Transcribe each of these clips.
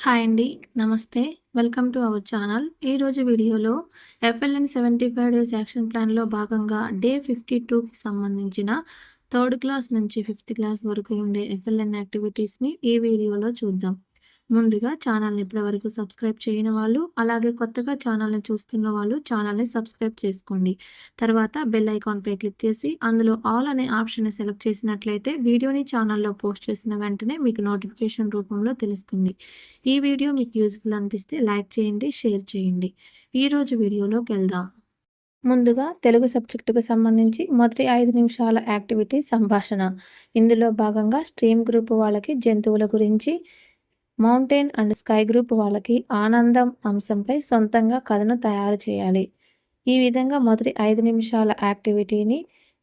Hi అండి. నమస్తే. Welcome to our channel. ఈరోజు వీడియోలో ఎఫ్ఎల్ఎన్ 75 డేస్ యాక్షన్ ప్లాన్‌లో భాగంగా డే 52కి సంబంధించిన థర్డ్ క్లాస్ నుంచి ఫిఫ్త్ క్లాస్ వరకు ఉండే ఎఫ్ఎల్ఎన్ యాక్టివిటీస్‌ని ఈ వీడియోలో చూద్దాం. ముందుగా ఛానల్‌ని ఇప్పటివరకు సబ్స్క్రైబ్ చేయని వాళ్ళు, అలాగే కొత్తగా ఛానల్‌ని చూస్తున్న వాళ్ళు ఛానల్‌ని సబ్స్క్రైబ్ చేసుకోండి. తర్వాత బెల్ ఐకాన్‌పై క్లిక్ చేసి అందులో ఆల్ అనే ఆప్షన్‌ని సెలెక్ట్ చేసినట్లయితే వీడియోని ఛానల్‌లో పోస్ట్ చేసిన వెంటనే మీకు నోటిఫికేషన్ రూపంలో తెలుస్తుంది. ఈ వీడియో మీకు యూజ్‌ఫుల్ అనిపిస్తే లైక్ చేయండి, షేర్ చేయండి. ఈరోజు వీడియోలోకి వెళ్దాం. ముందుగా తెలుగు సబ్జెక్టుకు సంబంధించి మొదటి 5 నిమిషాల యాక్టివిటీ సంభాషణ. ఇందులో భాగంగా స్ట్రీమ్ గ్రూప్ వాళ్ళకి జంతువుల గురించి, మౌంటైన్ అండ్ స్కై గ్రూప్ వాళ్ళకి ఆనందం అంశంపై సొంతంగా కథను తయారు చేయాలి. ఈ విధంగా మొదటి 5 నిమిషాల యాక్టివిటీని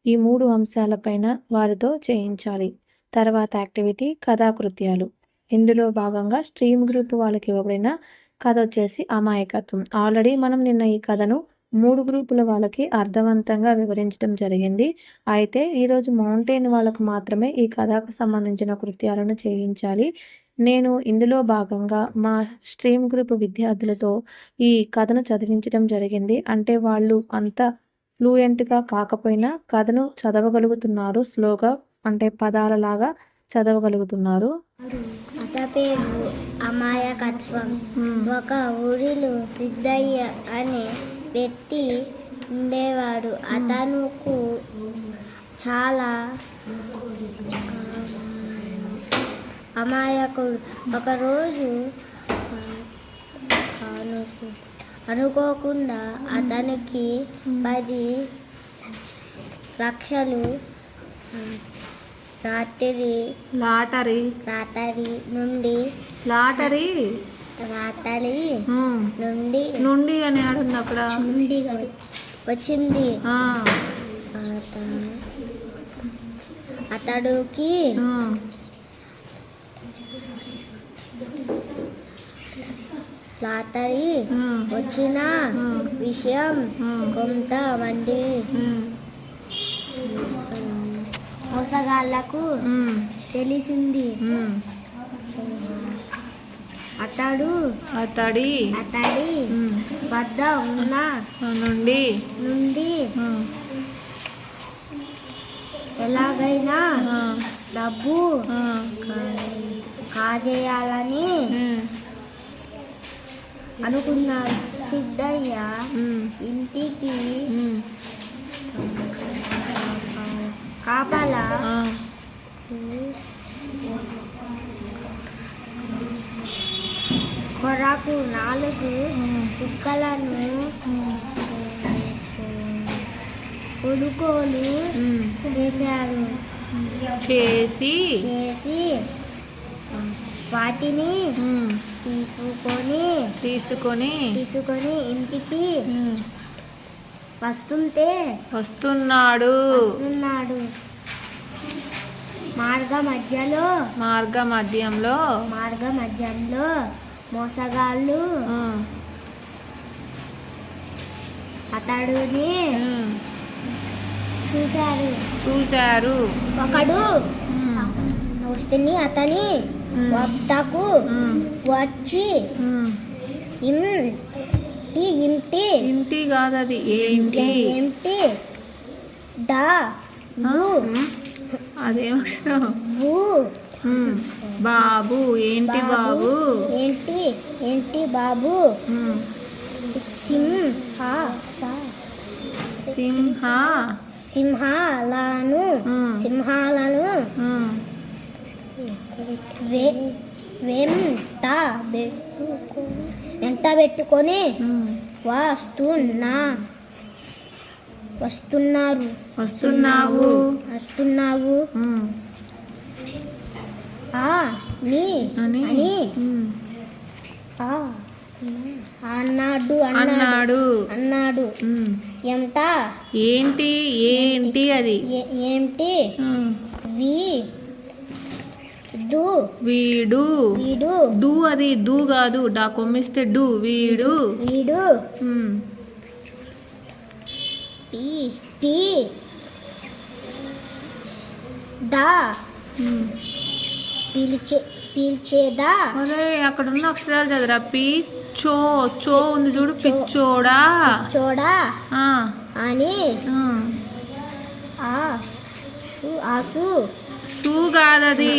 ఈ 3 అంశాలపైన వారితో చేయించాలి. తర్వాత యాక్టివిటీ కథాకృత్యాలు. ఇందులో భాగంగా స్ట్రీమ్ గ్రూప్ వాళ్ళకి ఇవ్వబడిన కథ వచ్చేసి అమాయకత్వం. ఆల్రెడీ మనం నిన్న ఈ కథను 3 గ్రూపుల వాళ్ళకి అర్థవంతంగా వివరించడం జరిగింది. అయితే ఈరోజు మౌంటైన్ వాళ్ళకు మాత్రమే ఈ కథకు సంబంధించిన కృత్యాలను చేయించాలి. నేను ఇందులో భాగంగా మా స్ట్రీమ్ గ్రూప్ విద్యార్థులతో ఈ కథను చదివించడం జరిగింది. అంటే వాళ్ళు అంత ఫ్లూయెంట్గా కాకపోయినా కథను చదవగలుగుతున్నారు. స్లోగా అంటే పదాలలాగా చదవగలుగుతున్నారు. కథ పేరు అమాయకత్వం. ఒక ఊరిలో సిద్ధయ్య అనే వ్యక్తి ఉండేవాడు. అతనుకు చాలా అమాయకుడు. ఒకరోజు అనుకోకుండా అతనికి 10 లక్షలు లాటరీ నుండి అని ఆడుంది అక్కడ వచ్చింది. అతడికి లాటరీ వచ్చిన విషయం కొంతమంది మోసగాళ్లకు తెలిసింది. అతడి వద్ద ఉన్న నుండి ఎలాగైనా డబ్బు కాజేయాలని అనుకున్నాడు. సిద్ధయ్య ఇంటికి కాపలా కొరకు 4 కుక్కలను కొనుగోలు చేసి వాటిని తీసుకొని ఇంటికి వస్తున్నాడు. మార్గ మధ్యంలో మోసగాళ్ళు అతడిని చూశారు. ఒకడు వస్తుని అతని వద్దకు వచ్చి ఇంటి కాదది ఏంటి అదేమక్షరం బాబు ఏంటి బాబు సింహాలను వెంట పెట్టుకొని వస్తున్నావు అన్నాడు. ఏంటి అది వీడు డు అది డు కాదు, డా కొమ్మిస్తే డు వీడు పిలిచే పీల్చేదా ఒరే అక్కడ ఉన్న అక్షరాలు చదరా పి చో చో ఉంది చూడు పిచ్చోడా చూడా ఆ, అని ఆ. ఆసు సు కాదది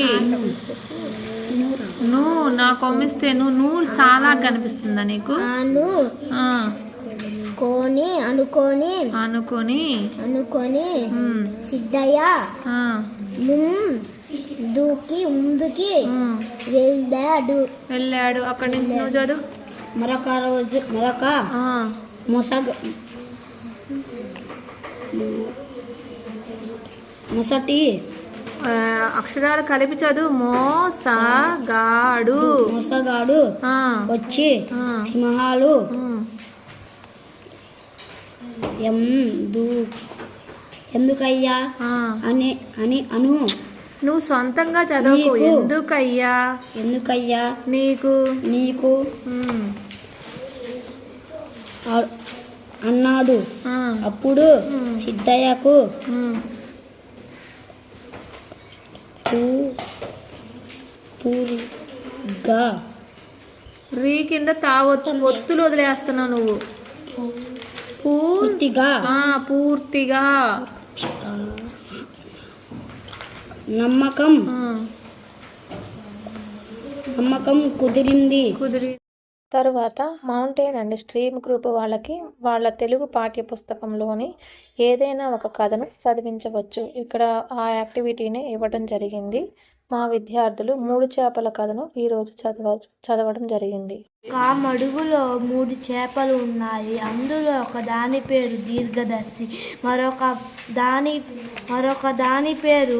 నువ్వు నా కొమ్మిస్తే నువ్వు చాలా కనిపిస్తుందా నీకు అను ఆ, కోని అనుకొని అనుకొని ఉమ్, సిద్ధయ్య ఆ, ముందుకి ఉమ్, వెళ్ళాడు అక్కడి నుంచి నువ్వు చదువు మరొక ఆ, మొసటి ఆ, అక్షరాలు కలిపి చదువు మోసగాడు మొసగాడు ఆ, వచ్చి ఆ, సింహాలు ఉమ్, ఎందుకయ్యా ఆ. అని అను నువ్వు సొంతంగా చదవకు నీకు. ఎందుకయ్యా నీకు ఉమ్, అన్నాడు ఆ, అప్పుడు సిద్ధయ్యకు ఉమ్, పూరిగా రీ కింద ఒత్తులు వదిలేస్తున్నావు నువ్వు పూర్తిగా పూర్తిగా నమ్మకం ఆ, కుదిరి తరువాత మౌంటైన్ అండ్ స్ట్రీమ్ గ్రూప్ వాళ్ళకి వాళ్ళ తెలుగు పాఠ్య పుస్తకంలోని ఏదైనా ఒక కథను చదివించవచ్చు. ఇక్కడ ఆ యాక్టివిటీని ఇవ్వడం జరిగింది. మా విద్యార్థులు 3 చేపల కథను ఈరోజు చదవడం జరిగింది. ఆ మడుగులో 3 చేపలు ఉన్నాయి. అందులో ఒక దాని పేరు దీర్ఘదర్శి, మరొక దాని పేరు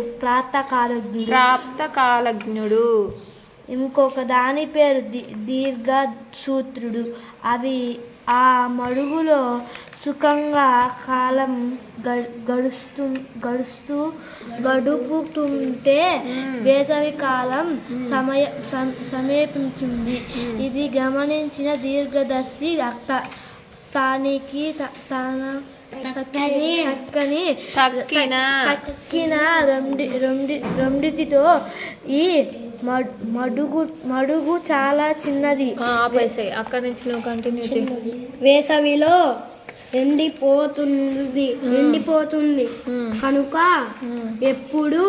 ప్రాప్తకాలజ్ఞుడు, ఇంకొక దాని పేరు దీర్ఘసూత్రుడు. అవి ఆ మడుగులో సుఖంగా కాలం గడుపుతుంటే వేసవి కాలం సమీపించింది. ఇది గమనించిన దీర్ఘదర్శి తక్కిన రెండిటితో ఈ మడుగు చాలా చిన్నది. అక్కడి నుంచి నువ్వు కంటిన్యూ చేయి. వేసవిలో ఎండిపోతుంది కనుక ఎప్పుడు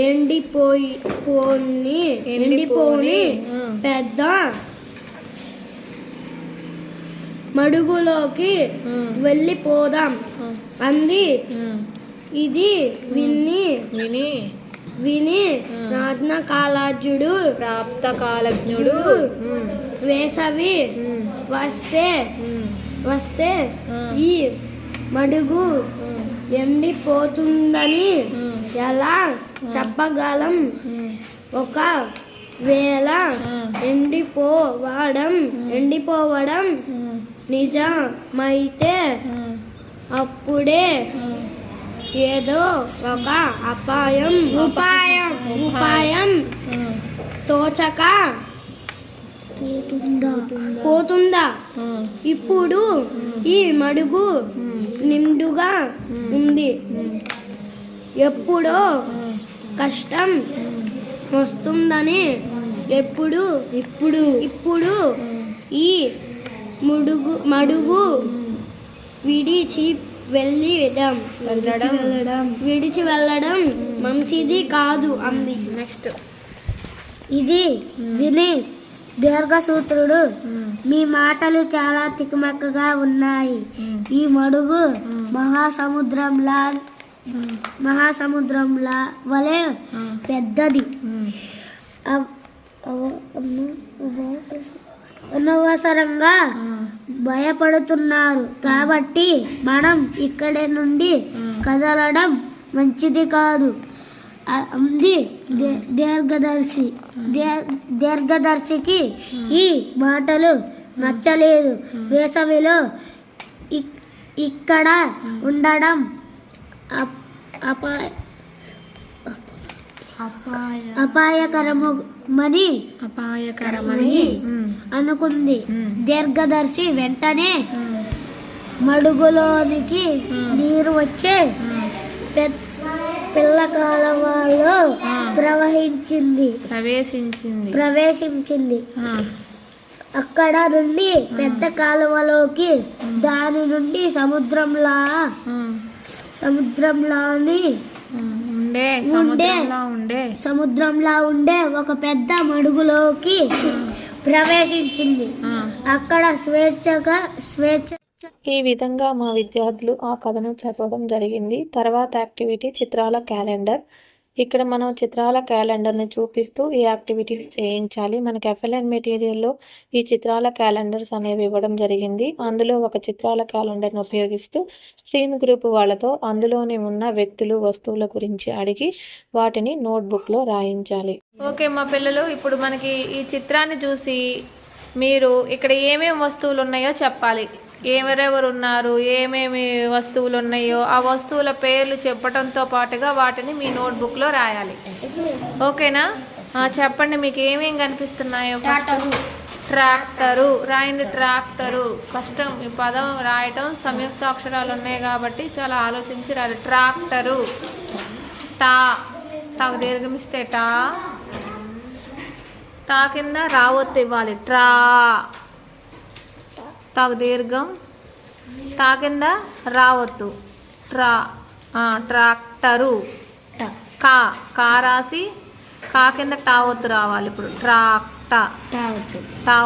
ఎండిపోని పెద్ద మడుగులోకి వెళ్ళిపోదాం అంది. ఇది విని ప్రాప్తకాలజ్ఞుడు వేసవి వస్తే ఈ మడుగు ఎండిపోతుందని ఎలా చెప్పగలం? ఒకవేళ ఎండిపోవడం నిజమైతే అప్పుడే ఏదో ఒక ఉపాయం తోచక పోతుందా? ఇప్పుడు ఈ మడుగు నిండుగా ఉంది. ఎప్పుడో కష్టం వస్తుందని ఇప్పుడు ఈ మడుగు విడిచి వెళ్ళడం మంచిది కాదు అంది. నెక్స్ట్ ఇది విని దీర్ఘసూత్రుడు, మీ మాటలు చాలా తికమకగా ఉన్నాయి. ఈ మడుగు మహాసముద్రంలా వలె పెద్దది. అనవసరంగా భయపడుతున్నారు కాబట్టి మనం ఇక్కడి నుండి కదలడం మంచిది కాదు అంది దీర్ఘదర్శికి ఈ మాటలు నచ్చలేదు. వేసవిలో ఇక్కడ ఉండడం అపాయకరమని అనుకుంది. దీర్ఘదర్శి వెంటనే మడుగులోనికి నీరు వచ్చే పిల్ల కాలువలో ప్రవేశించింది. అక్కడ నుండి పెద్ద కాలువలోకి, దాని నుండి సముద్రంలా ఉండే ఒక పెద్ద మడుగులోకి ప్రవేశించింది. అక్కడ స్వేచ్ఛ. ఈ విధంగా మా విద్యార్థులు ఆ కథను చదవడం జరిగింది. తర్వాత యాక్టివిటీ చిత్రాల క్యాలెండర్. ఇక్కడ మనం చిత్రాల క్యాలెండర్ని చూపిస్తూ ఈ యాక్టివిటీ చేయించాలి. మనకి ఎఫ్ఎల్ఎన్ మెటీరియల్లో ఈ చిత్రాల క్యాలెండర్స్ అనేవి ఇవ్వడం జరిగింది. అందులో ఒక చిత్రాల క్యాలెండర్ని ఉపయోగిస్తూ సీన్ గ్రూప్ వాళ్ళతో అందులోనే ఉన్న వ్యక్తులు, వస్తువుల గురించి అడిగి వాటిని నోట్బుక్లో రాయించాలి. ఓకే మా పిల్లలు, ఇప్పుడు మనకి ఈ చిత్రాన్ని చూసి మీరు ఇక్కడ ఏమేమి వస్తువులు ఉన్నాయో చెప్పాలి. ఎవరెవరు ఉన్నారు, ఏమేమి వస్తువులు ఉన్నాయో ఆ వస్తువుల పేర్లు చెప్పడంతో పాటుగా వాటిని మీ నోట్బుక్లో రాయాలి. ఓకేనా? చెప్పండి, మీకు ఏమేమి కనిపిస్తున్నాయో. ట్రాక్టరు రాయండి. ట్రాక్టరు కష్టం, ఈ పదం రాయటం సంయుక్త అక్షరాలు ఉన్నాయి కాబట్టి చాలా ఆలోచించి రాయాలి. ట్రాక్టరు. టాకు దీర్ఘమిస్తే టా కింద రావొత్తు ఇవ్వాలి. టాకు దీర్ఘం, టా కింద రావొత్తు. ట్రాక్టరు. కా రాసి కా కింద టా ఒత్తు రావాలి. ఇప్పుడు టా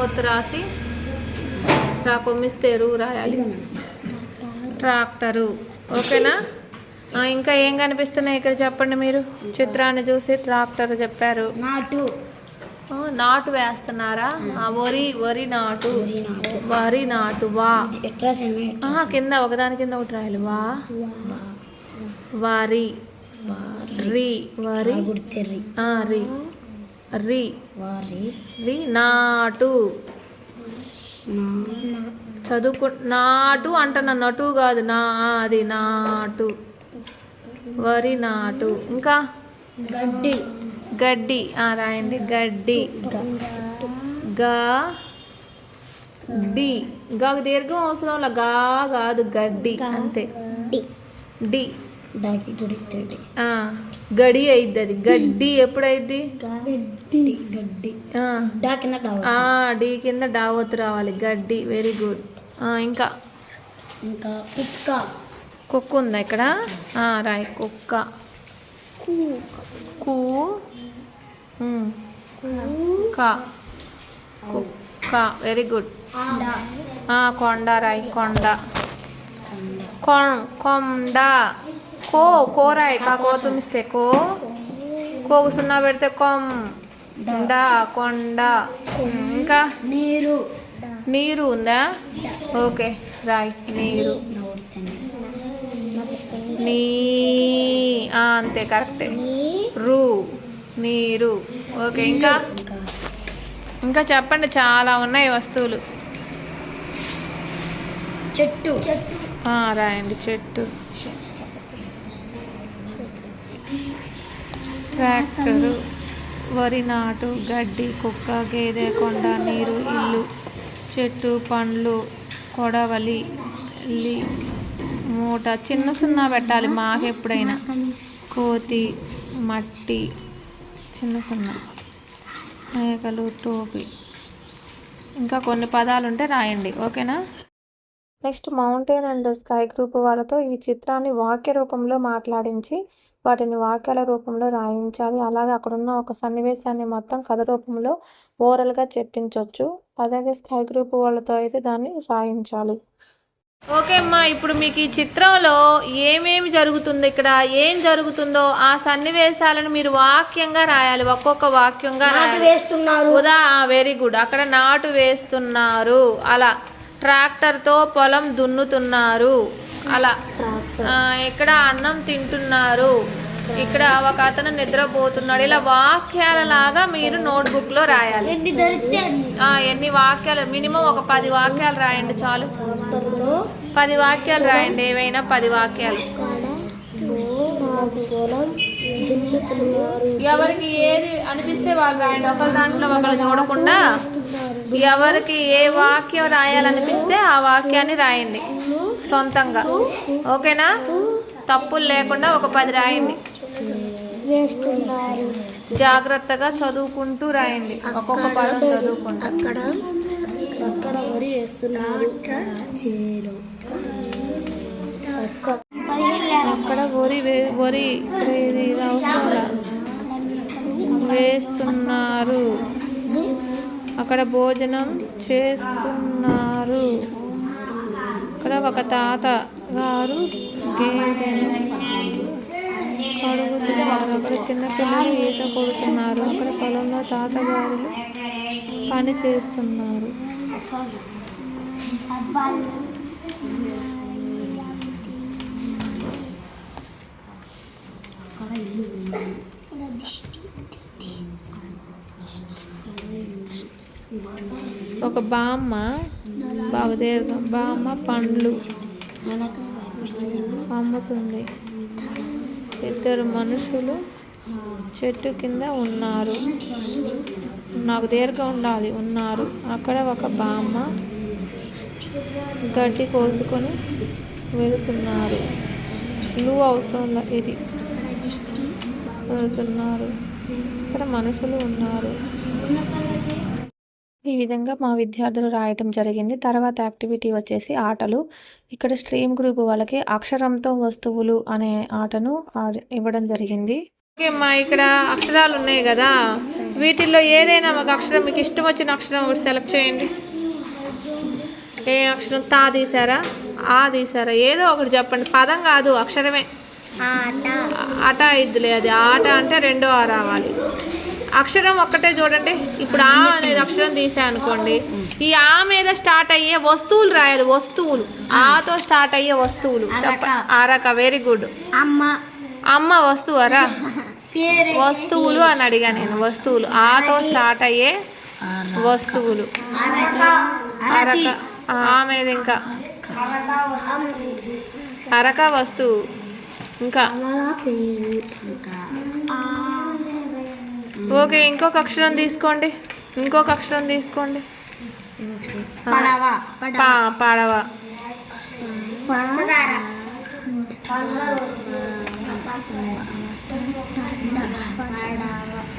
ఒత్తు రాసి కొమ్మిస్తే రు రాయాలి. ట్రాక్టరు. ఓకేనా? ఇంకా ఏం కనిపిస్తున్నాయి ఇక్కడ చెప్పండి. మీరు చిత్రాన్ని చూసి ట్రాక్టర్ చెప్పారు. నాటు వేస్తున్నారా? వరి నాటు. వా కింద ఒకదాని కింద ఒకటి రాయాలి. వారి నాటు. చదువుకు నాటు అంటున్నా, నటు కాదు. అది నాటు. వరి నాటు. ఇంకా గడ్డి రాయండి. గడ్డి. గాకు దీర్ఘం అవసరం గా కాదు, గడ్డి అంతే. గడి అయిద్ది. అది గడ్డి ఎప్పుడైద్ది? డి కింద డావత్ రావాలి. గడ్డి. Very good. ఇంకా కుక్క ఉందా ఇక్కడ? రాయ్. కుక్క. కుక్క. Very good. కొండ రాయ్. కొండ. కొండ. కోరాయి. కో తుమిస్తే కోకు సున్నా పెడితే కొండ. ఇంకా నీరు ఉందా? ఓకే రాయ్. నీరు. అంతే, కరెక్టే. నీరు. ఓకే. ఇంకా చెప్పండి, చాలా ఉన్నాయి వస్తువులు. చెట్టు. రాయండి. చెట్టు. ట్రాక్టరు. వరి నాటు. గడ్డి. కుక్క. గేదె. కొండ. నీరు. ఇల్లు. చెట్టు. పండ్లు. కొడవలి. మూట. చిన్న సున్నా పెట్టాలి మాకెప్పుడైనా. కోతి. మట్టి. చిన్న సున్నా. మేకలు. టోపీ. ఇంకా కొన్ని పదాలు ఉంటే రాయండి. ఓకేనా? Next mountain and sky group వాళ్ళతో ఈ చిత్రాన్ని వాక్య రూపంలో మాట్లాడించి వాటిని వాక్యాల రూపంలో రాయించాలి. అలాగే అక్కడున్న ఒక సన్నివేశాన్ని మొత్తం కథ రూపంలో ఓరల్గా చర్చించవచ్చు. అలాగే స్కై గ్రూప్ వాళ్ళతో అయితే దాన్ని రాయించాలి. ఓకే అమ్మా, ఇప్పుడు మీకు ఈ చిత్రంలో ఏమేమి జరుగుతుందో, ఇక్కడ ఏం జరుగుతుందో ఆ సన్నివేశాలను మీరు వాక్యంగా రాయాలి. ఒక్కొక్క వాక్యంగా వెరీ గుడ్. అక్కడ నాటు వేస్తున్నారు. అలా ట్రాక్టర్తో పొలం దున్నుతున్నారు. అలా ఇక్కడ అన్నం తింటున్నారు. ఇక్కడ ఒక అతను నిద్రపోతున్నాడు. ఇలా వాక్యాల లాగా మీరు నోట్బుక్లో రాయాలి. ఎన్ని వాక్యాలు? మినిమం ఒక 10 వాక్యాలు రాయండి చాలు. 10 వాక్యాలు రాయండి. ఏవైనా 10 వాక్యాలు. ఎవరికి ఏది అనిపిస్తే వాళ్ళు రాయండి. ఒకరి దాంట్లో ఒకరు చూడకుండా ఎవరికి ఏ వాక్యం రాయాలనిపిస్తే ఆ వాక్యాన్ని రాయండి. సొంతంగా. ఓకేనా? తప్పులు లేకుండా ఒక 10 రాయండి. జాగ్రత్తగా చదువుకుంటూ రాయండి, ఒక్కొక్క పదం చదువుకుంటూ. అక్కడ వరి వేస్తున్నారు. అక్కడ వరి వేస్తున్నారు. అక్కడ భోజనం చేస్తున్నారు. అక్కడ ఒక తాత గారు గేదెను కడుగుతున్నారు. అక్కడ చిన్నపిల్లలు ఈత కొడుతున్నారు. అక్కడ పొలంలో తాతగారులు పని చేస్తున్నారు. ఒక బామ్మ బామ్మ పండ్లు అమ్ముతుంది. 2 మనుషులు చెట్టు కింద ఉన్నారు. నాకు దీర్ఘం ఉండాలి, ఉన్నారు. అక్కడ ఒక బామ్మ గడ్డి కోసుకొని వెళుతున్నారు. అవసరం ఇది వెళుతున్నారు. ఇక్కడ మనుషులు ఉన్నారు. ఈ విధంగా మా విద్యార్థులు రాయటం జరిగింది. తర్వాత యాక్టివిటీ వచ్చేసి ఆటలు. ఇక్కడ స్ట్రీమ్ గ్రూప్ వాళ్ళకి అక్షరంతో వస్తువులు అనే ఆటను ఇవ్వడం జరిగింది. ఓకే అమ్మా, ఇక్కడ అక్షరాలు ఉన్నాయి కదా, వీటిల్లో ఏదైనా ఒక అక్షరం, మీకు ఇష్టం వచ్చిన అక్షరం ఒకటి సెలెక్ట్ చేయండి. ఏ అక్షరం? తా తీసారా, ఆ తీసారా, ఏదో ఒకటి చెప్పండి. పదం కాదు, అక్షరమే. అట ఇద్దులే, అది ఆట అంటే 2 ఆ రావాలి. అక్షరం ఒక్కటే చూడండి. ఇప్పుడు ఆ అనేది అక్షరం తీసా అనుకోండి, ఈ ఆ మీద స్టార్ట్ అయ్యే వస్తువులు రాయాలి. వస్తువులు, ఆతో స్టార్ట్ అయ్యే వస్తువులు. అరక, వెరీ గుడ్. అమ్మ వస్తువరా? వస్తువులు అని అడిగా నేను. వస్తువులు, ఆతో స్టార్ట్ అయ్యే వస్తువులు. అరక, ఆ మీద ఇంకా అరక వస్తువు. ఇంకా ఓకే, ఇంకొక అక్షరం తీసుకోండి. పడవ.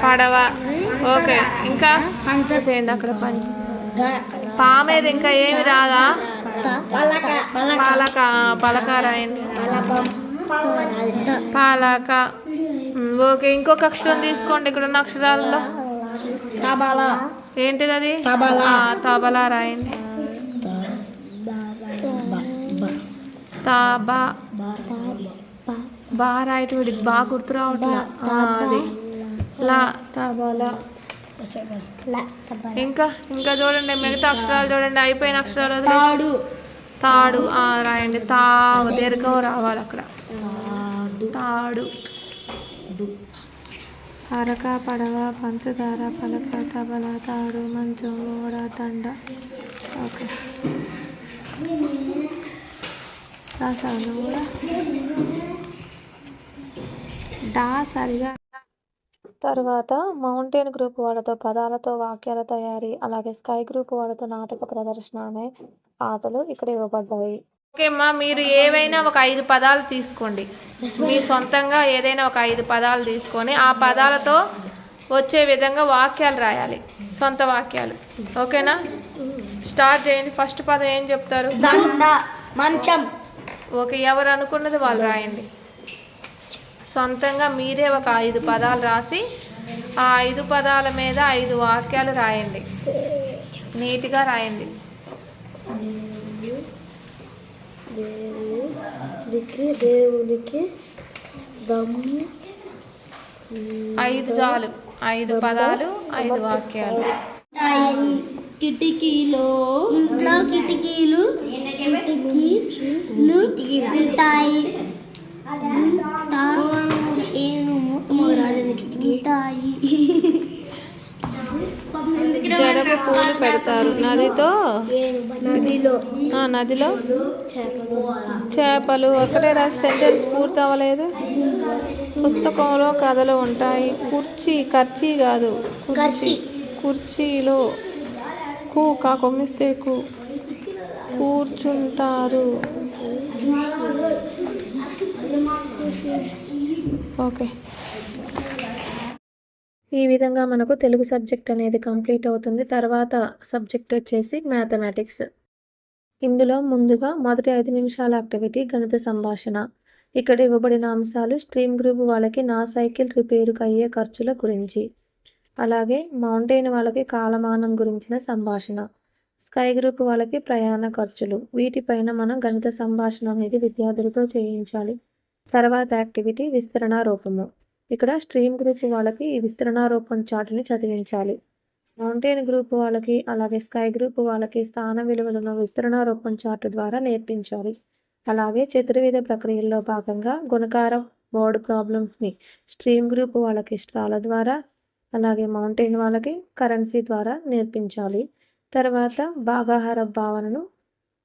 పడవ. ఓకే, ఇంకా చేయండి. అక్కడ పా మీద ఇంకా ఏమి రాదా? పలక రాయండి. పాలక. ఓకే, ఇంకొక అక్షరం తీసుకోండి. ఇక్కడ ఉన్న అక్షరాలలో ఏంటిది? అది తబలా రాయండి. బా రాయటం, బాగా గుర్తు రావట్లా. అది లా, తబలా. ఇంకా చూడండి, మిగతా అక్షరాలు చూడండి. అయిపోయిన అక్షరాలు తాడు రాయండి. దీర్ఘం రావాలి అక్కడ. తాడు. అరక, పడవ, పంచదార, పలక, తబల, తాడు, మంచం, ఓడ, దండ. ఓకే, రాసాను కూడా. సరిగా. తర్వాత మౌంటైన్ గ్రూప్ వాళ్ళతో పదాలతో వాక్యాల తయారీ, అలాగే స్కై గ్రూప్ వాళ్ళతో నాటక ప్రదర్శన అనే ఆటలు ఇక్కడ ఇవ్వబడ్డాయి. ఓకే అమ్మా, మీరు ఏవైనా ఒక 5 పదాలు తీసుకోండి. మీ సొంతంగా ఏదైనా ఒక 5 పదాలు తీసుకొని ఆ పదాలతో వచ్చే విధంగా వాక్యాలు రాయాలి, సొంత వాక్యాలు. ఓకేనా? స్టార్ట్ చేయండి. ఫస్ట్ పదం ఏం చెప్తారు? మంచం. ఓకే, ఎవరు అనుకున్నది వాళ్ళు రాయండి. సొంతంగా మీరే ఒక 5 పదాలు రాసి ఆ 5 పదాల మీద 5 వాక్యాలు రాయండి. నీట్గా రాయండి. దేవునికి 5 చాలు. 5 పదాలు, 5 వాక్యాలు. కిటికీలు, ఇంట్లో కిటికీలు ఉంటాయి. జడకు పూలు పెడతారు. నదిలో చేపలు. ఒకటే రాసి సెంటెన్స్ పూర్తి అవ్వలేదు. పుస్తకంలో కథలు ఉంటాయి. కర్చీ కాదు, కుర్చీలో. కొమ్మిస్తే కూర్చుంటారు. ఓకే. ఈ విధంగా మనకు తెలుగు సబ్జెక్ట్ అనేది కంప్లీట్ అవుతుంది. తర్వాత సబ్జెక్ట్ వచ్చేసి మ్యాథమెటిక్స్. ఇందులో ముందుగా మొదటి 5 నిమిషాల యాక్టివిటీ గణిత సంభాషణ. ఇక్కడ ఇవ్వబడిన అంశాలు స్ట్రీమ్ గ్రూప్ వాళ్ళకి నా సైకిల్ రిపేరుకు అయ్యే ఖర్చుల గురించి, అలాగే మౌంటైన్ వాళ్ళకి కాలమానం గురించిన సంభాషణ, స్కై గ్రూప్ వాళ్ళకి ప్రయాణ ఖర్చులు. వీటిపైన మనం గణిత సంభాషణ అనేది విద్యార్థులతో చేయించాలి. తర్వాత యాక్టివిటీ విస్తరణ రూపము. ఇక్కడ స్ట్రీమ్ గ్రూప్ వాళ్ళకి ఈ విస్తరణ రూపం చార్టుని చదివించాలి. మౌంటైన్ గ్రూప్ వాళ్ళకి అలాగే స్కై గ్రూప్ వాళ్ళకి స్థాన విలువలను విస్తరణ రూపం చార్టు ద్వారా నేర్పించాలి. అలాగే చతుర్విధ ప్రక్రియల్లో భాగంగా గుణకార బోర్డు ప్రాబ్లమ్స్ని స్ట్రీమ్ గ్రూప్ వాళ్ళకి స్ట్రాల ద్వారా, అలాగే మౌంటైన్ వాళ్ళకి కరెన్సీ ద్వారా నేర్పించాలి. తర్వాత భాగాహార భావనను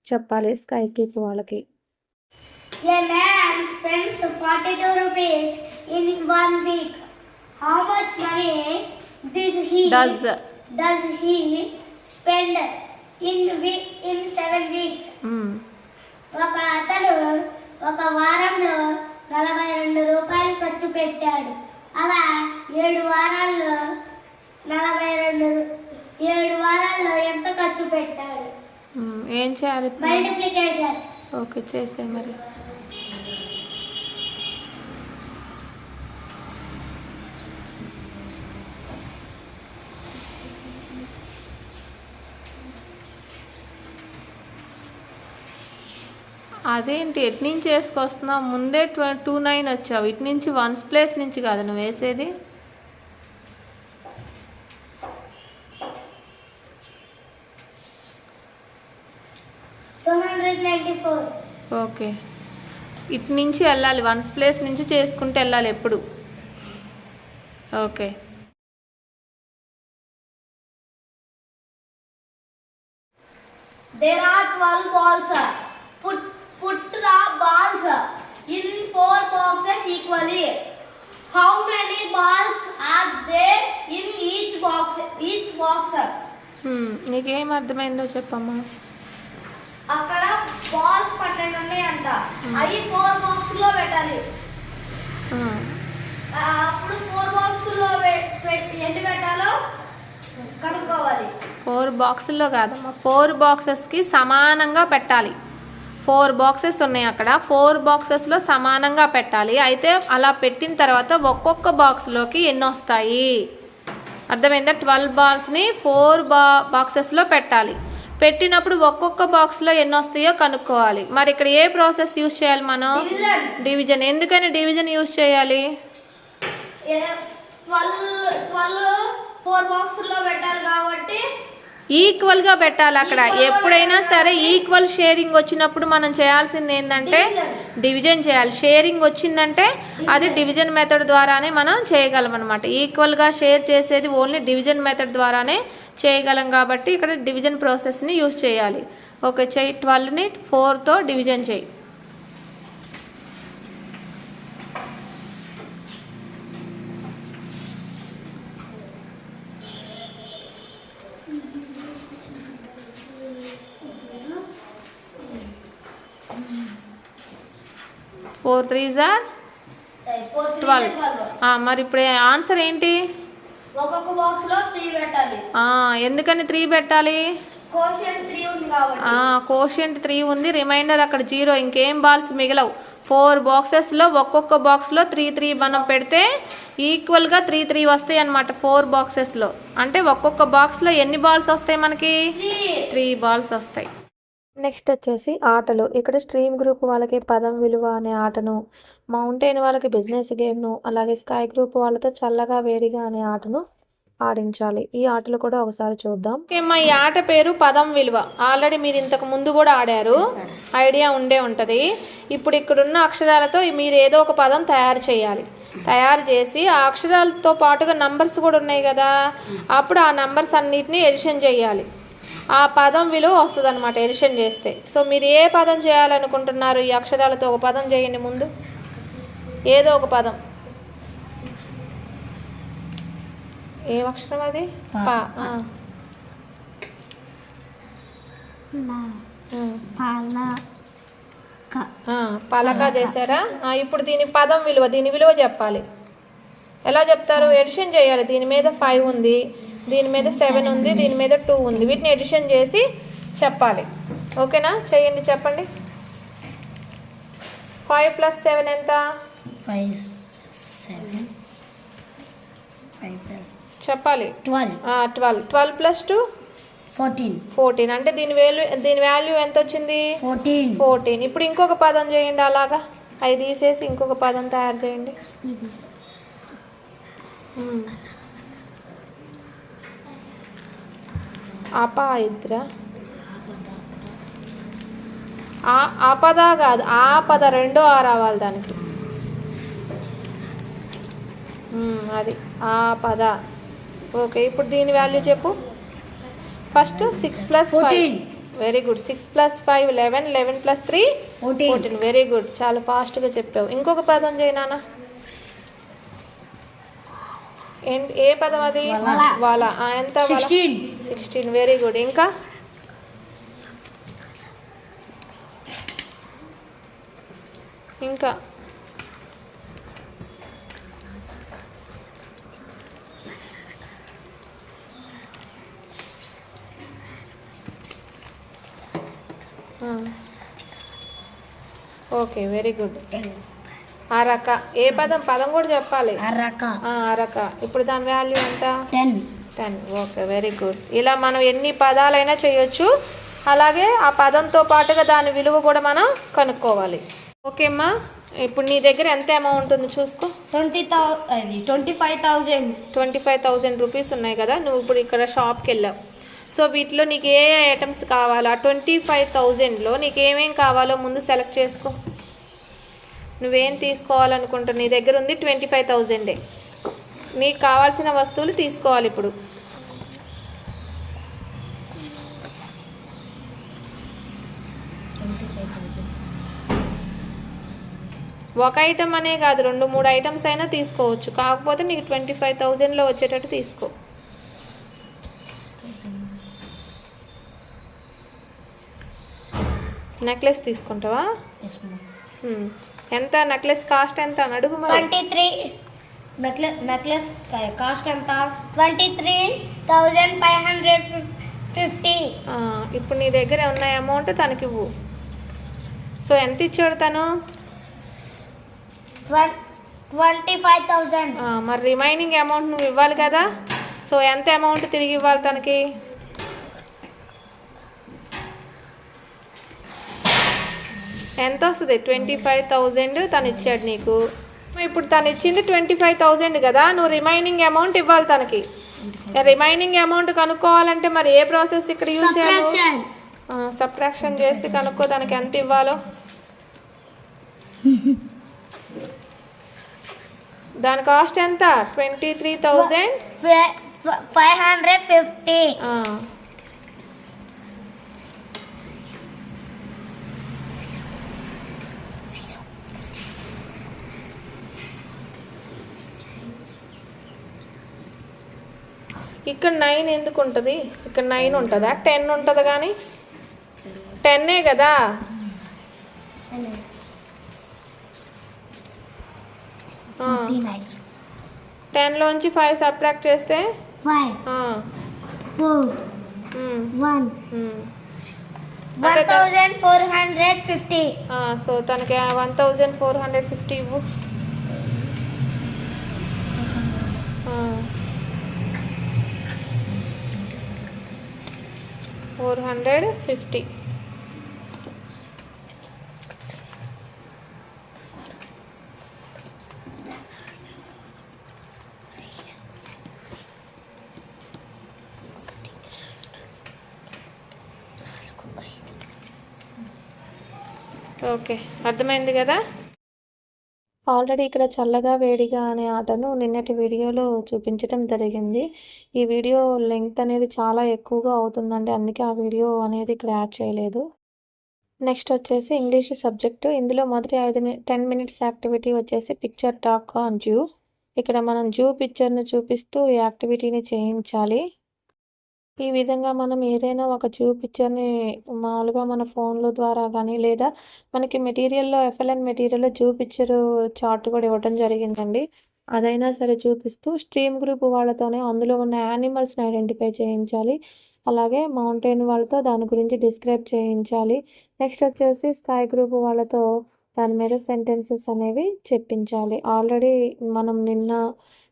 చెప్పాలి స్కై గ్రూప్ వాళ్ళకి. A man spends 42 rupees in 1 week. How much money does he spend in 7 weeks? ఒక అతను ఒక వారంలో 42 రూపాయలు ఖర్చు పెట్టాడు. అలా 7 వారాల్లో 7 వారాల్లో ఎంత ఖర్చు పెట్టాడు? ఏం చేయాలి? మల్టిప్లికేషన్. ఓకే, చేసే మరి. అదేంటి ఎటు నుంచి వేసుకొస్తున్నావు? ముందే 29 వచ్చావు, ఇటు నుంచి 1's ప్లేస్ నుంచి కాదు నువ్వు వేసేది. ఓకే, ఇటు నుంచి వెళ్ళాలి, 1's ప్లేస్ నుంచి చేసుకుంటూ వెళ్ళాలి ఎప్పుడు. Okay. There are 12 balls. Put the balls in 4 boxes equally. How many balls are there in each box? నీకేం అర్థమైందో చెప్పమ్మా. అక్కడ బాల్స్ 12 ఉన్నాయంట. అవి 4 బాక్సుల్లో పెట్టాలి. అప్పుడు 4 బాక్సుల్లో ఎన్ని పెట్టాలో కనుక్కోవాలి. 4 బాక్సుల్లో కాదమ్మా, 4 బాక్సెస్కి సమానంగా పెట్టాలి. 4 బాక్సెస్ ఉన్నాయి అక్కడ, 4 బాక్సెస్లో సమానంగా పెట్టాలి. అయితే అలా పెట్టిన తర్వాత ఒక్కొక్క బాక్స్లోకి ఎన్ని వస్తాయి అర్థమైందా? 12 బాల్స్ని 4 బాక్సెస్లో పెట్టాలి. పెట్టినప్పుడు ఒక్కొక్క బాక్స్లో ఎన్ని వస్తాయో కనుక్కోవాలి. మరి ఇక్కడ ఏ ప్రాసెస్ యూజ్ చేయాలి మనం? డివిజన్. ఎందుకని డివిజన్ యూజ్ చేయాలి? 4 బాక్సుల్లో పెట్టాలి కాబట్టి ఈక్వల్గా పెట్టాలి. అక్కడ ఎప్పుడైనా సరే ఈక్వల్ షేరింగ్ వచ్చినప్పుడు మనం చేయాల్సింది ఏంటంటే డివిజన్ చేయాలి. షేరింగ్ వచ్చిందంటే అది డివిజన్ మెథడ్ ద్వారానే మనం చేయగలం అనమాట. ఈక్వల్గా షేర్ చేసేది ఓన్లీ డివిజన్ మెథడ్ ద్వారానే చేయగలం కాబట్టి ఇక్కడ డివిజన్ ప్రాసెస్ని యూజ్ చేయాలి. ఓకే, చెయ్యి. 12ని 4తో డివిజన్ చేయి. Four 3s are 12. మరి ఇప్పుడు ఆన్సర్ ఏంటి? ఒక్కొక్క బాక్స్ లో 3 పెట్టాలి. ఎందుకని 3 పెట్టాలి? కోషియంట్ 3 ఉంది కాబట్టి. కోషియంట్ 3 ఉంది, రిమైండర్ అక్కడ 0, ఇంకేం బాల్స్ మిగలవు. 4 బాక్సెస్లో ఒక్కొక్క బాక్స్లో 3 మనం పెడితే ఈక్వల్గా 3 వస్తాయి అన్నమాట 4 బాక్సెస్లో. అంటే ఒక్కొక్క బాక్స్లో ఎన్ని బాల్స్ వస్తాయి మనకి? 3 బాల్స్ వస్తాయి. నెక్స్ట్ వచ్చేసి ఆటలు. ఇక్కడ స్ట్రీమ్ గ్రూప్ వాళ్ళకి పదం విలువ అనే ఆటను, మౌంటైన్ వాళ్ళకి బిజినెస్ గేమ్ను, అలాగే స్కై గ్రూప్ వాళ్ళతో చల్లగా వేడిగా అనే ఆటను ఆడించాలి. ఈ ఆటలు కూడా ఒకసారి చూద్దాం. ఓకేమ్మా, ఈ ఆట పేరు పదం విలువ. ఆల్రెడీ మీరు ఇంతకు ముందు కూడా ఆడారు, ఐడియా ఉండే ఉంటుంది. ఇప్పుడు ఇక్కడున్న అక్షరాలతో మీరు ఏదో ఒక పదం తయారు చేయాలి. తయారు చేసి ఆ అక్షరాలతో పాటుగా నంబర్స్ కూడా ఉన్నాయి కదా, అప్పుడు ఆ నంబర్స్ అన్నిటినీ ఎడిషన్ చేయాలి. ఆ పదం విలువ వస్తుంది అనమాట ఎడిషన్ చేస్తే. సో మీరు ఏ పదం చేయాలనుకుంటున్నారు? ఈ అక్షరాలతో ఒక పదం చేయండి. ముందు ఏదో ఒక పదం. ఏ అక్షరం అది? పా. పలక చేశారా? ఇప్పుడు దీని పదం విలువ, దీని విలువ చెప్పాలి. ఎలా చెప్తారు? ఎడిషన్ చేయాలి. దీని మీద 5 ఉంది, దీని మీద 7 ఉంది, దీని మీద 2 ఉంది. వీటిని ఎడిషన్ చేసి చెప్పాలి. ఓకేనా? చేయండి, చెప్పండి. 5 + 7 ఎంత? 5 7 5 చెప్పాలి. 12 12. 12 + 2 14. అంటే దీని వాల్యూ ఎంత వచ్చింది? 14. ఇప్పుడు ఇంకొక పదం చేయండి. అలాగా అది తీసేసి ఇంకొక పదం తయారు చేయండి. ఇద్దరా ఆపద కాదు, ఆపద రెండో ఆ రావాలి దానికి. అది ఆపద. ఓకే, ఇప్పుడు దీని వాల్యూ చెప్పు. First 6 + 5. Very good. 6 + 5 11, 11 + 3 14. Very good, చాలా ఫాస్ట్గా చెప్పావు. ఇంకొక పదం చేయి నాన్న. ఏ పదం అది? వాళ్ళ. ఎంత? 16. Very good. ఇంకా ఇంకా ఓకే, వెరీ గుడ్. అరక. ఏ పదం? పదం కూడా చెప్పాలి. అరక. ఇప్పుడు దాని వాల్యూ ఎంత? 10. Okay, very good. ఇలా మనం ఎన్ని పదాలైనా చేయొచ్చు. అలాగే ఆ పదంతో పాటుగా దాని విలువ కూడా మనం కనుక్కోవాలి. ఓకే అమ్మా, ఇప్పుడు నీ దగ్గర ఎంత అమౌంట్ ఉంది చూసుకో. 25,000 రూపీస్ ఉన్నాయి కదా. నువ్వు ఇప్పుడు ఇక్కడ షాప్కి వెళ్ళావు. సో వీటిలో నీకు ఏ ఐటమ్స్ కావాలో, ఆ 25,000లో నీకు ఏమేం కావాలో ముందు సెలెక్ట్ చేసుకో. నువ్వేం తీసుకోవాలనుకుంటావు? నీ దగ్గర ఉంది 25,000. నీకు కావాల్సిన వస్తువులు తీసుకోవాలి ఇప్పుడు. ఒక ఐటమ్ అనే కాదు, 2-3 ఐటమ్స్ అయినా తీసుకోవచ్చు. కాకపోతే నీకు 25,000లో వచ్చేటట్టు తీసుకో. నెక్లెస్ తీసుకుంటావా? ఎంత నెక్లెస్ కాస్ట్ ఎంత అని అడుగు మరి. 23. నెక్లెస్ కాస్ట్ ఎంత? 23,550. ఇప్పుడు నీ దగ్గర ఉన్న అమౌంట్ తనకి ఇవ్వు. సో ఎంత ఇచ్చాడు తను? 25,000. మరి రిమైనింగ్ అమౌంట్ నువ్వు ఇవ్వాలి కదా. సో ఎంత అమౌంట్ తిరిగి ఇవ్వాలి తనకి? ఎంత వస్తుంది? 25,000 తను ఇచ్చాడు నీకు. ఇప్పుడు తను ఇచ్చింది 25,000 కదా. నువ్వు రిమైనింగ్ అమౌంట్ ఇవ్వాలి తనకి. రిమైనింగ్ అమౌంట్ కనుక్కోవాలంటే మరి ఏ ప్రాసెస్ ఇక్కడ యూజ్ చేయాలి? సబ్ట్రాక్షన్ చేసి కనుక్కో తనకి ఎంత ఇవ్వాలో. దాని కాస్ట్ ఎంత? 23,550. ఇక్కడ 9 ఎందుకు ఉంటుంది? ఇక్కడ 9 ఉంటుందా? 10 ఉంటుంది కానీ 10ఏ కదా. 10లోంచి 5 సబ్ట్రాక్ట్ చేస్తే 5 4 1 1,450. సో తనకి 1,450 ఇవ్వు. 450. ఓకే, అర్థమైంది కదా. ఆల్రెడీ ఇక్కడ చల్లగా వేడిగా అనే ఆటను నిన్నటి వీడియోలో చూపించడం జరిగింది. ఈ వీడియో లెంగ్త్ అనేది చాలా ఎక్కువగా అవుతుందండి, అందుకే ఆ వీడియో అనేది ఇక్కడ యాడ్ చేయలేదు. నెక్స్ట్ వచ్చేసి ఇంగ్లీష్ సబ్జెక్టు. ఇందులో మొదటి 10 మినిట్స్ యాక్టివిటీ వచ్చేసి పిక్చర్ టాక్ ఆన్ జూ. ఇక్కడ మనం జూ పిక్చర్ను చూపిస్తూ ఈ యాక్టివిటీని చేయించాలి. ఈ విధంగా మనం ఏదైనా ఒక జూ పిక్చర్‌ని మామూలుగా మన ఫోన్‌ల ద్వారా గానీ, లేదా మనకి మెటీరియల్‌లో ఎఫ్ఎల్ఎన్ మెటీరియల్‌లో జూ పిక్చరు చార్ట్ కూడా ఇవ్వటం జరిగిందండి. అదైనా సరే చూపిస్తూ స్ట్రీమ్ గ్రూప్ వాళ్ళతోనే అందులో ఉన్న యానిమల్స్‌ని ఐడెంటిఫై చేయించాలి. అలాగే మౌంటైన్ వాళ్ళతో దాని గురించి డిస్క్రైబ్ చేయించాలి. నెక్స్ట్ వచ్చేసి స్కై గ్రూప్ వాళ్ళతో దాని మీద సెంటెన్సెస్ అనేవి చెప్పించాలి. ఆల్రెడీ మనం నిన్న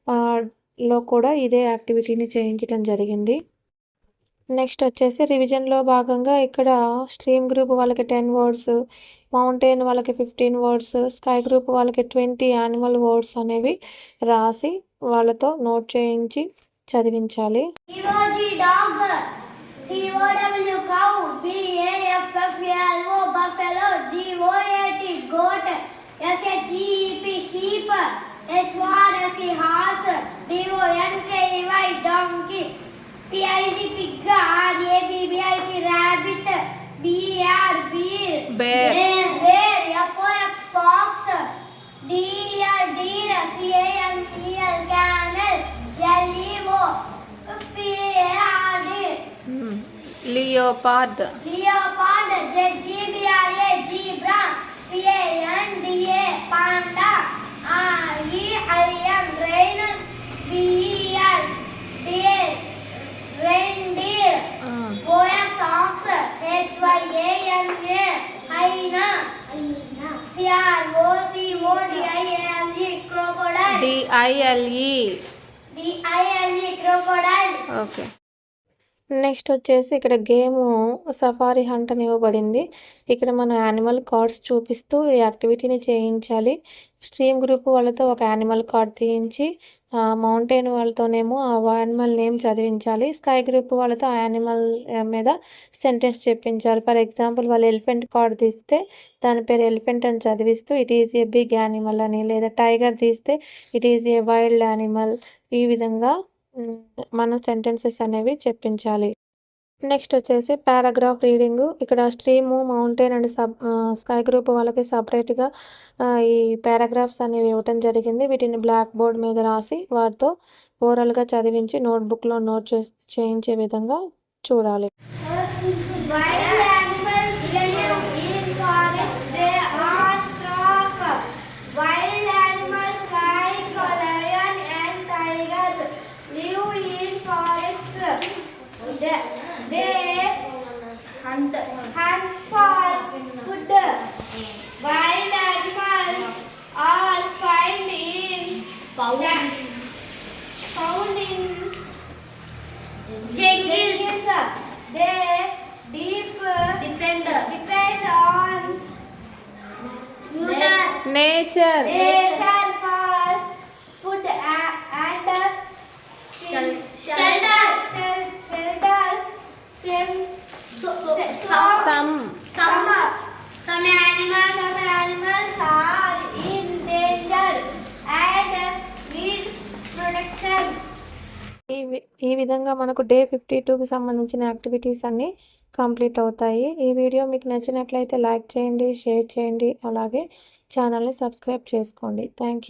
ఆహ్, లో కూడా ఇదే యాక్టివిటీని చేయించటం జరిగింది. నెక్స్ట్ వచ్చేసి రివిజన్‌లో భాగంగా ఇక్కడ స్ట్రీమ్ గ్రూప్ వాళ్ళకి 10 వర్డ్స్, మౌంటైన్ వాళ్ళకి 15 వర్డ్స్, స్కై గ్రూప్ వాళ్ళకి 20 యానిమల్ వర్డ్స్ అనేవి రాసి వాళ్ళతో నోట్ చేయించి చదివించాలి. Emoji dog, COW cow, BAFFALO buffalo, GOAT goat, SHEEP sheep, HORSE horse, DONKEY donkey, PIG pig, RABBIT rabbit, BER bear, FOX fox, DER deer, CAMEL camel, LEO PARD leopard, leopard, ZEBRA zebra, PANDA panda, REIN rain, BER deer, reindeer, OX ox, HYANA hyena, CROCODILE crocodile, DILE crocodile. Okay. Next వచ్చేసి ఇక్కడ game safari hunt అని ఇవ్వబడింది. ఇక్కడ మనం animal cards చూపిస్తూ ఈ యాక్టివిటీని చేయించాలి. Stream group వాళ్ళతో ఒక యానిమల్ కార్డ్ తీయించి మౌంటైన్ వాళ్ళతోనేమో ఆ యానిమల్ నేమ్ చదివించాలి. స్కై గ్రూప్ వాళ్ళతో ఆ యానిమల్ మీద సెంటెన్స్ చెప్పించాలి. ఫర్ ఎగ్జాంపుల్ వాళ్ళు ఎలిఫెంట్ కార్డ్ తీస్తే దాని పేరు ఎలిఫెంట్ అని చదివిస్తూ it is a big animal అని, లేదా టైగర్ తీస్తే it is a wild animal. ఈ విధంగా మనం సెంటెన్సెస్ అనేవి చెప్పించాలి. నెక్స్ట్ వచ్చేసి పారాగ్రాఫ్ రీడింగు. ఇక్కడ stream, mountain and sky group వాళ్ళకి సపరేట్‌గా ఈ పారాగ్రాఫ్స్ అనేవి ఇవ్వటం జరిగింది. వీటిని బ్లాక్ బోర్డ్ మీద రాసి వారితో ఓరల్‌గా చదివించి నోట్‌బుక్‌లో నోట్ చేయించే విధంగా చూడాలి. Wild animals live in forests, they are strong. Wild animals like lion and tigers live in forests. They hunt for food. Wild animals are found in jungles. They depend on nature nature for food and shelter. Some animals are in danger and need protection. ఈ విధంగా మనకు day 52కి సంబంధించిన activities అన్నీ complete అవుతాయి. ఈ video మీకు నచ్చినట్లయితే like చేయండి, షేర్ చేయండి, అలాగే ఛానల్ని సబ్స్క్రైబ్ చేసుకోండి. Thank you.